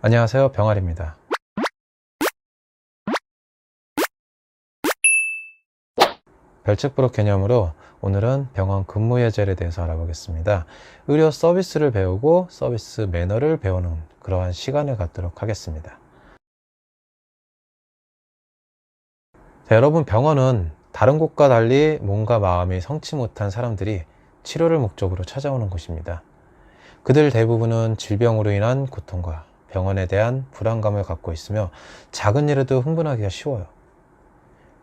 안녕하세요, 병아리입니다. 별책부록 개념으로 오늘은 병원 근무 예절에 대해서 알아보겠습니다. 의료 서비스를 배우고 서비스 매너를 배우는 그러한 시간을 갖도록 하겠습니다. 자, 여러분, 병원은 다른 곳과 달리 몸과 마음이 성치 못한 사람들이 치료를 목적으로 찾아오는 곳입니다. 그들 대부분은 질병으로 인한 고통과 병원에 대한 불안감을 갖고 있으며 작은 일에도 흥분하기가 쉬워요.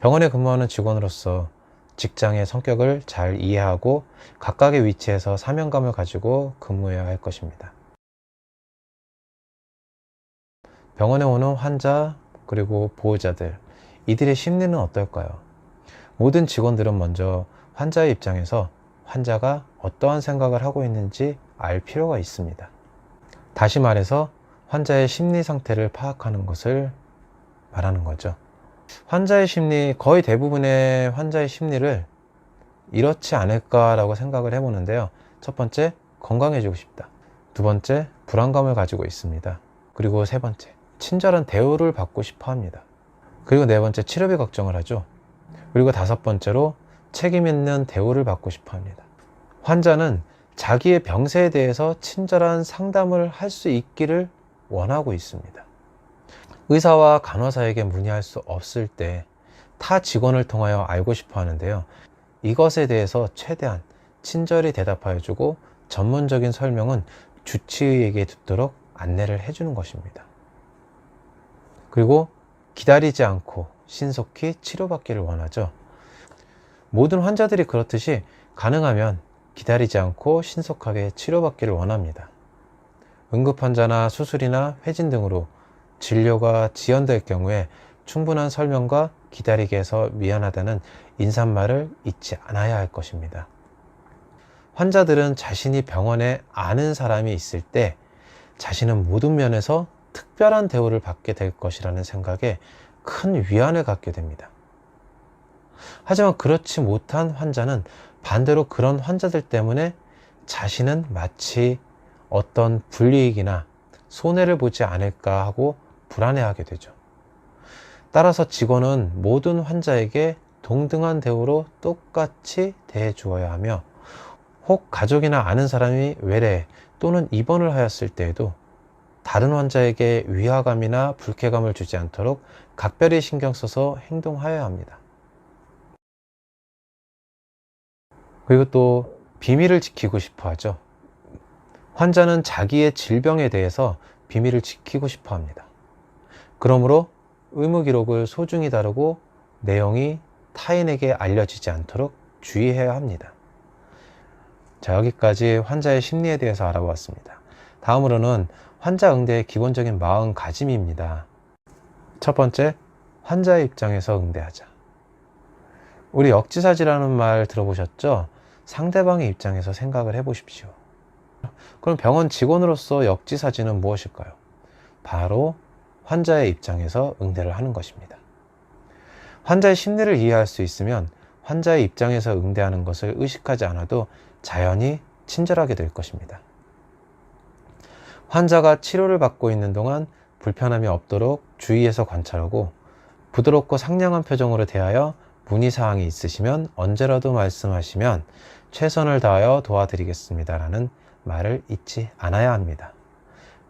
병원에 근무하는 직원으로서 직장의 성격을 잘 이해하고 각각의 위치에서 사명감을 가지고 근무해야 할 것입니다. 병원에 오는 환자 그리고 보호자들, 이들의 심리는 어떨까요? 모든 직원들은 먼저 환자의 입장에서 환자가 어떠한 생각을 하고 있는지 알 필요가 있습니다. 다시 말해서 환자의 심리 상태를 파악하는 것을 말하는 거죠. 환자의 심리, 거의 대부분의 환자의 심리를 이렇지 않을까라고 생각을 해보는데요. 첫 번째, 건강해지고 싶다. 두 번째, 불안감을 가지고 있습니다. 그리고 세 번째, 친절한 대우를 받고 싶어 합니다. 그리고 네 번째, 치료비 걱정을 하죠. 그리고 다섯 번째로, 책임 있는 대우를 받고 싶어 합니다. 환자는 자기의 병세에 대해서 친절한 상담을 할 수 있기를 원하고 있습니다. 의사와 간호사에게 문의할 수 없을 때 타 직원을 통하여 알고 싶어 하는데요. 이것에 대해서 최대한 친절히 대답하여 주고 전문적인 설명은 주치의에게 듣도록 안내를 해주는 것입니다. 그리고 기다리지 않고 신속히 치료받기를 원하죠. 모든 환자들이 그렇듯이 가능하면 기다리지 않고 신속하게 치료받기를 원합니다. 응급환자나 수술이나 회진 등으로 진료가 지연될 경우에 충분한 설명과 기다리게 해서 미안하다는 인사말을 잊지 않아야 할 것입니다. 환자들은 자신이 병원에 아는 사람이 있을 때 자신은 모든 면에서 특별한 대우를 받게 될 것이라는 생각에 큰 위안을 갖게 됩니다. 하지만 그렇지 못한 환자는 반대로 그런 환자들 때문에 자신은 마치 어떤 불이익이나 손해를 보지 않을까 하고 불안해하게 되죠. 따라서 직원은 모든 환자에게 동등한 대우로 똑같이 대해 주어야 하며, 혹 가족이나 아는 사람이 외래 또는 입원을 하였을 때에도 다른 환자에게 위화감이나 불쾌감을 주지 않도록 각별히 신경 써서 행동하여야 합니다. 그리고 또 비밀을 지키고 싶어 하죠. 환자는 자기의 질병에 대해서 비밀을 지키고 싶어 합니다. 그러므로 의무기록을 소중히 다루고 내용이 타인에게 알려지지 않도록 주의해야 합니다. 자, 여기까지 환자의 심리에 대해서 알아보았습니다. 다음으로는 환자 응대의 기본적인 마음가짐입니다. 첫 번째, 환자의 입장에서 응대하자. 우리 역지사지라는 말 들어보셨죠? 상대방의 입장에서 생각을 해보십시오. 그럼 병원 직원으로서 역지사지는 무엇일까요? 바로 환자의 입장에서 응대를 하는 것입니다. 환자의 심리를 이해할 수 있으면 환자의 입장에서 응대하는 것을 의식하지 않아도 자연히 친절하게 될 것입니다. 환자가 치료를 받고 있는 동안 불편함이 없도록 주의해서 관찰하고 부드럽고 상냥한 표정으로 대하여 문의사항이 있으시면 언제라도 말씀하시면 최선을 다하여 도와드리겠습니다 라는 말을 잊지 않아야 합니다.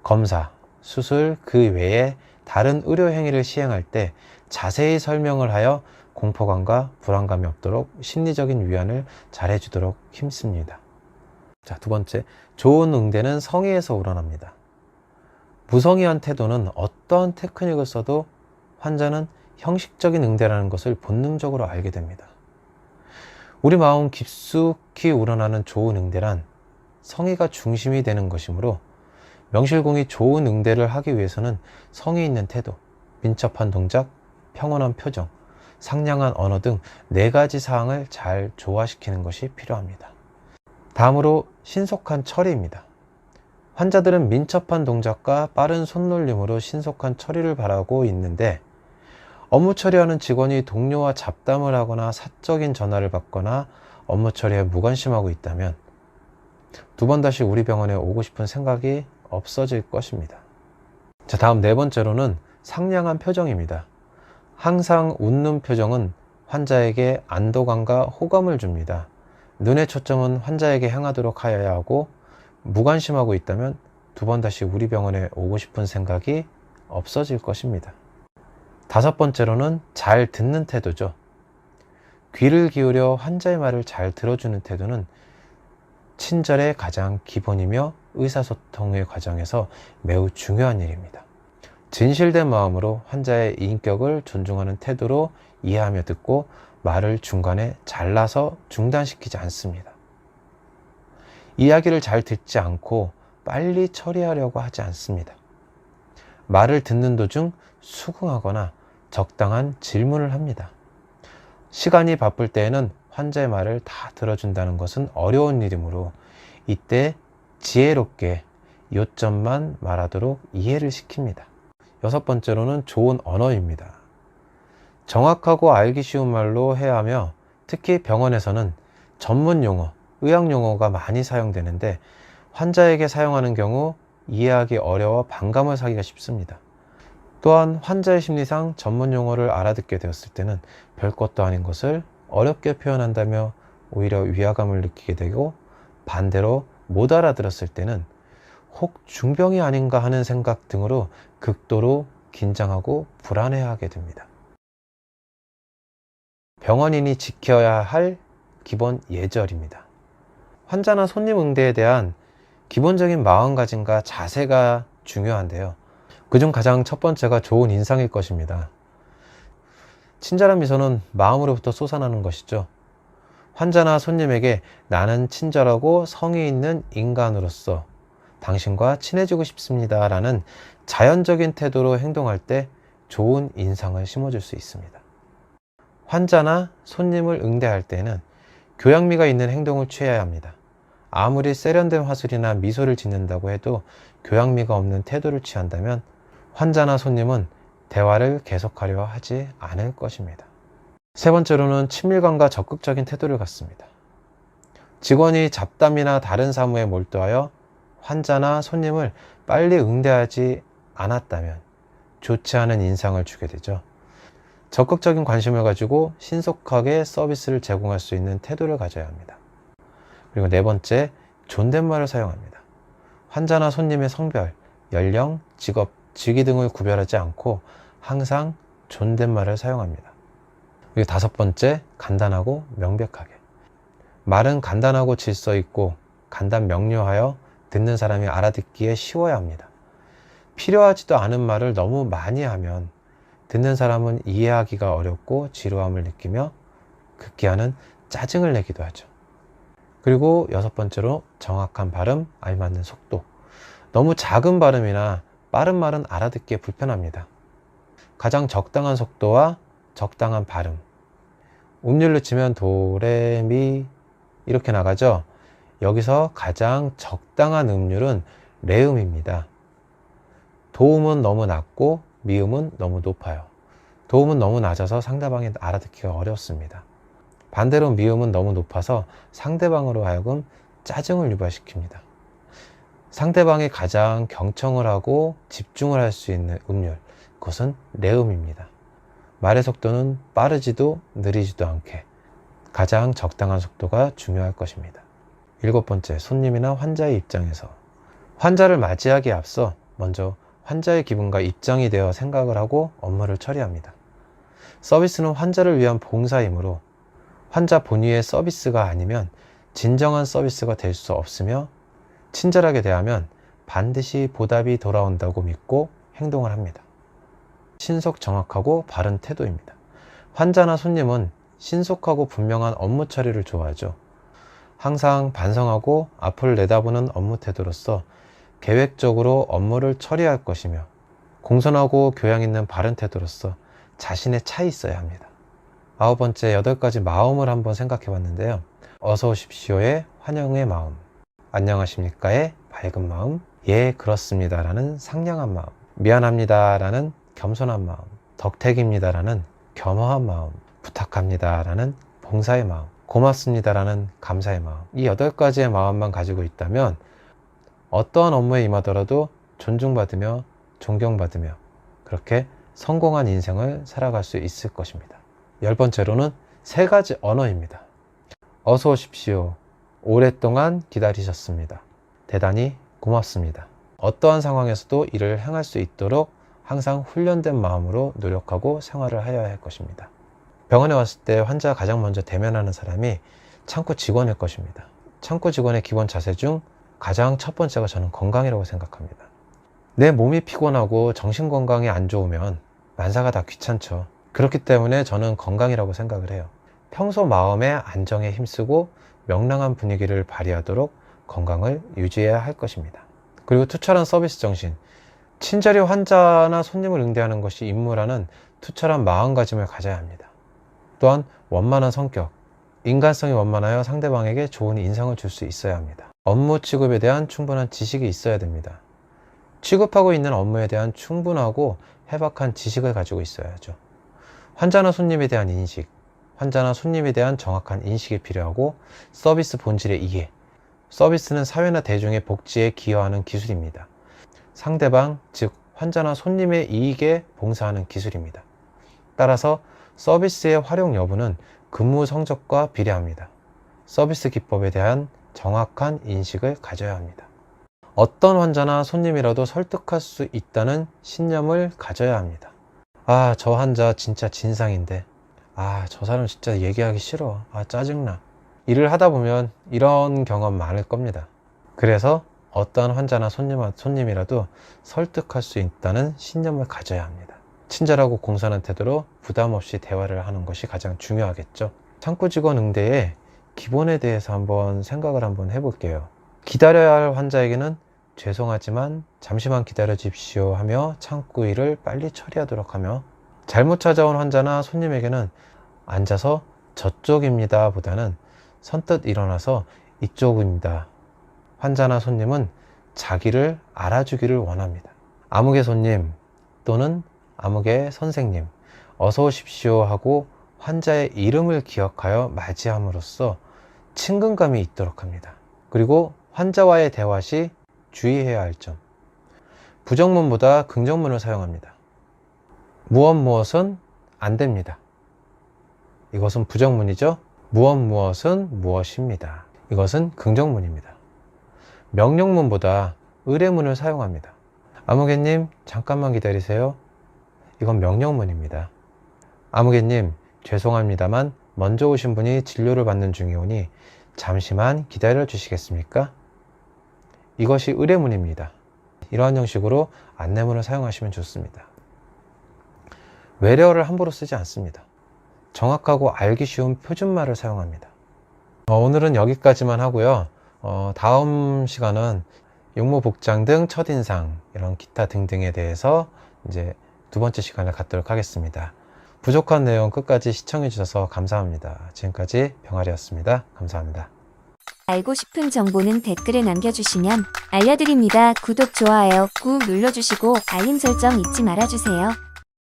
검사, 수술 그 외에 다른 의료 행위를 시행할 때 자세히 설명을 하여 공포감과 불안감이 없도록 심리적인 위안을 잘 해주도록 힘씁니다. 자, 두 번째, 좋은 응대는 성의에서 우러납니다. 무성의한 태도는 어떠한 테크닉을 써도 환자는 형식적인 응대라는 것을 본능적으로 알게 됩니다. 우리 마음 깊숙이 우러나는 좋은 응대란 성의가 중심이 되는 것이므로 명실공히 좋은 응대를 하기 위해서는 성의 있는 태도, 민첩한 동작, 평온한 표정, 상냥한 언어 등 4가지 사항을 잘 조화시키는 것이 필요합니다. 다음으로 신속한 처리입니다. 환자들은 민첩한 동작과 빠른 손놀림으로 신속한 처리를 바라고 있는데, 업무 처리하는 직원이 동료와 잡담을 하거나 사적인 전화를 받거나 업무 처리에 무관심하고 있다면 두 번 다시 우리 병원에 오고 싶은 생각이 없어질 것입니다. 자, 다음 네 번째로는 상냥한 표정입니다. 항상 웃는 표정은 환자에게 안도감과 호감을 줍니다. 눈의 초점은 환자에게 향하도록 하여야 하고, 무관심하고 있다면 두 번 다시 우리 병원에 오고 싶은 생각이 없어질 것입니다. 다섯 번째로는 잘 듣는 태도죠. 귀를 기울여 환자의 말을 잘 들어주는 태도는 친절의 가장 기본이며 의사소통의 과정에서 매우 중요한 일입니다. 진실된 마음으로 환자의 인격을 존중하는 태도로 이해하며 듣고, 말을 중간에 잘라서 중단시키지 않습니다. 이야기를 잘 듣지 않고 빨리 처리하려고 하지 않습니다. 말을 듣는 도중 수긍하거나 적당한 질문을 합니다. 시간이 바쁠 때에는 환자의 말을 다 들어준다는 것은 어려운 일이므로 이때 지혜롭게 요점만 말하도록 이해를 시킵니다. 여섯 번째로는 좋은 언어입니다. 정확하고 알기 쉬운 말로 해야 하며, 특히 병원에서는 전문 용어, 의학 용어가 많이 사용되는데 환자에게 사용하는 경우 이해하기 어려워 반감을 사기가 쉽습니다. 또한 환자의 심리상 전문 용어를 알아듣게 되었을 때는 별것도 아닌 것을 어렵게 표현한다며 오히려 위화감을 느끼게 되고, 반대로 못 알아들었을 때는 혹 중병이 아닌가 하는 생각 등으로 극도로 긴장하고 불안해하게 됩니다. 병원인이 지켜야 할 기본 예절입니다. 환자나 손님 응대에 대한 기본적인 마음가짐과 자세가 중요한데요. 그중 가장 첫 번째가 좋은 인상일 것입니다. 친절한 미소는 마음으로부터 솟아나는 것이죠. 환자나 손님에게 나는 친절하고 성의 있는 인간으로서 당신과 친해지고 싶습니다 라는 자연적인 태도로 행동할 때 좋은 인상을 심어줄 수 있습니다. 환자나 손님을 응대할 때는 교양미가 있는 행동을 취해야 합니다. 아무리 세련된 화술이나 미소를 짓는다고 해도 교양미가 없는 태도를 취한다면 환자나 손님은 대화를 계속하려 하지 않을 것입니다. 세 번째로는 친밀감과 적극적인 태도를 갖습니다. 직원이 잡담이나 다른 사무에 몰두하여 환자나 손님을 빨리 응대하지 않았다면 좋지 않은 인상을 주게 되죠. 적극적인 관심을 가지고 신속하게 서비스를 제공할 수 있는 태도를 가져야 합니다. 그리고 네 번째, 존댓말을 사용합니다. 환자나 손님의 성별, 연령, 직업, 직위 등을 구별하지 않고 항상 존댓말을 사용합니다. 그리고 다섯 번째, 간단하고 명백하게. 말은 간단하고 질서 있고 간단 명료하여 듣는 사람이 알아듣기에 쉬워야 합니다. 필요하지도 않은 말을 너무 많이 하면 듣는 사람은 이해하기가 어렵고 지루함을 느끼며 급기야는 짜증을 내기도 하죠. 그리고 여섯 번째로 정확한 발음, 알맞는 속도. 너무 작은 발음이나 빠른 말은 알아듣기에 불편합니다. 가장 적당한 속도와 적당한 발음. 음률로 치면 도, 레, 미 이렇게 나가죠. 여기서 가장 적당한 음률은 레음입니다. 도음은 너무 낮고 미음은 너무 높아요. 도음은 너무 낮아서 상대방이 알아듣기가 어렵습니다. 반대로 미음은 너무 높아서 상대방으로 하여금 짜증을 유발시킵니다. 상대방이 가장 경청을 하고 집중을 할 수 있는 음률, 그것은 레음입니다. 말의 속도는 빠르지도 느리지도 않게 가장 적당한 속도가 중요할 것입니다. 일곱 번째, 손님이나 환자의 입장에서 환자를 맞이하기에 앞서 먼저 환자의 기분과 입장이 되어 생각을 하고 업무를 처리합니다. 서비스는 환자를 위한 봉사이므로 환자 본위의 서비스가 아니면 진정한 서비스가 될 수 없으며, 친절하게 대하면 반드시 보답이 돌아온다고 믿고 행동을 합니다. 신속 정확하고 바른 태도입니다. 환자나 손님은 신속하고 분명한 업무 처리를 좋아하죠. 항상 반성하고 앞을 내다보는 업무 태도로서 계획적으로 업무를 처리할 것이며, 공손하고 교양 있는 바른 태도로서 자신의 차 있어야 합니다. 아홉 번째, 8가지 마음을 한번 생각해 봤는데요. 어서 오십시오의 환영의 마음, 안녕하십니까의 밝은 마음, 예 그렇습니다 라는 상냥한 마음, 미안합니다 라는 겸손한 마음, 덕택입니다 라는 겸허한 마음, 부탁합니다 라는 봉사의 마음, 고맙습니다 라는 감사의 마음. 이 8가지의 마음만 가지고 있다면 어떠한 업무에 임하더라도 존중받으며 존경받으며 그렇게 성공한 인생을 살아갈 수 있을 것입니다. 10번째로는 3가지 언어입니다. 어서 오십시오. 오랫동안 기다리셨습니다. 대단히 고맙습니다. 어떠한 상황에서도 이를 행할 수 있도록 항상 훈련된 마음으로 노력하고 생활을 하여야 할 것입니다. 병원에 왔을 때 환자가 가장 먼저 대면하는 사람이 창구 직원일 것입니다. 창구 직원의 기본 자세 중 가장 첫 번째가 저는 건강이라고 생각합니다. 내 몸이 피곤하고 정신 건강이 안 좋으면 만사가 다 귀찮죠. 그렇기 때문에 저는 건강이라고 생각을 해요. 평소 마음의 안정에 힘쓰고 명랑한 분위기를 발휘하도록 건강을 유지해야 할 것입니다. 그리고 투철한 서비스 정신, 친절히 환자나 손님을 응대하는 것이 임무라는 투철한 마음가짐을 가져야 합니다. 또한 원만한 성격, 인간성이 원만하여 상대방에게 좋은 인상을 줄 수 있어야 합니다. 업무 취급에 대한 충분한 지식이 있어야 됩니다. 취급하고 있는 업무에 대한 충분하고 해박한 지식을 가지고 있어야죠. 환자나 손님에 대한 인식, 환자나 손님에 대한 정확한 인식이 필요하고 서비스 본질의 이해, 서비스는 사회나 대중의 복지에 기여하는 기술입니다. 상대방, 즉 환자나 손님의 이익에 봉사하는 기술입니다. 따라서 서비스의 활용 여부는 근무 성적과 비례합니다. 서비스 기법에 대한 정확한 인식을 가져야 합니다. 어떤 환자나 손님이라도 설득할 수 있다는 신념을 가져야 합니다. 아, 저 환자 진짜 진상인데, 아, 저 사람 진짜 얘기하기 싫어, 아, 짜증나. 일을 하다 보면 이런 경험 많을 겁니다. 그래서 어떠한 환자나 손님이라도 설득할 수 있다는 신념을 가져야 합니다. 친절하고 공손한 태도로 부담 없이 대화를 하는 것이 가장 중요하겠죠. 창구 직원 응대의 기본에 대해서 생각을 해볼게요. 기다려야 할 환자에게는 죄송하지만 잠시만 기다려 주십시오 하며 창구 일을 빨리 처리하도록 하며, 잘못 찾아온 환자나 손님에게는 앉아서 저쪽입니다 보다는 선뜻 일어나서 이쪽입니다. 환자나 손님은 자기를 알아주기를 원합니다. 아무개 손님 또는 아무개 선생님, 어서 오십시오 하고 환자의 이름을 기억하여 맞이함으로써 친근감이 있도록 합니다. 그리고 환자와의 대화 시 주의해야 할 점, 부정문보다 긍정문을 사용합니다. 무엇은 안 됩니다. 이것은 부정문이죠. 무엇은 무엇입니다. 이것은 긍정문입니다. 명령문보다 의뢰문을 사용합니다. 아무개님 잠깐만 기다리세요. 이건 명령문입니다. 아무개님 죄송합니다만 먼저 오신 분이 진료를 받는 중이오니 잠시만 기다려 주시겠습니까? 이것이 의뢰문입니다. 이러한 형식으로 안내문을 사용하시면 좋습니다. 외래어를 함부로 쓰지 않습니다. 정확하고 알기 쉬운 표준말을 사용합니다. 오늘은 여기까지만 하고요. 다음 시간은 용모복장 등 첫인상, 이런 기타 등등에 대해서 이제 2번째 시간을 갖도록 하겠습니다. 부족한 내용 끝까지 시청해 주셔서 감사합니다. 지금까지 병아리였습니다. 감사합니다. 알고 싶은 정보는 댓글에 남겨주시면 알려드립니다. 구독, 좋아요 꾹 눌러주시고 알림 설정 잊지 말아주세요.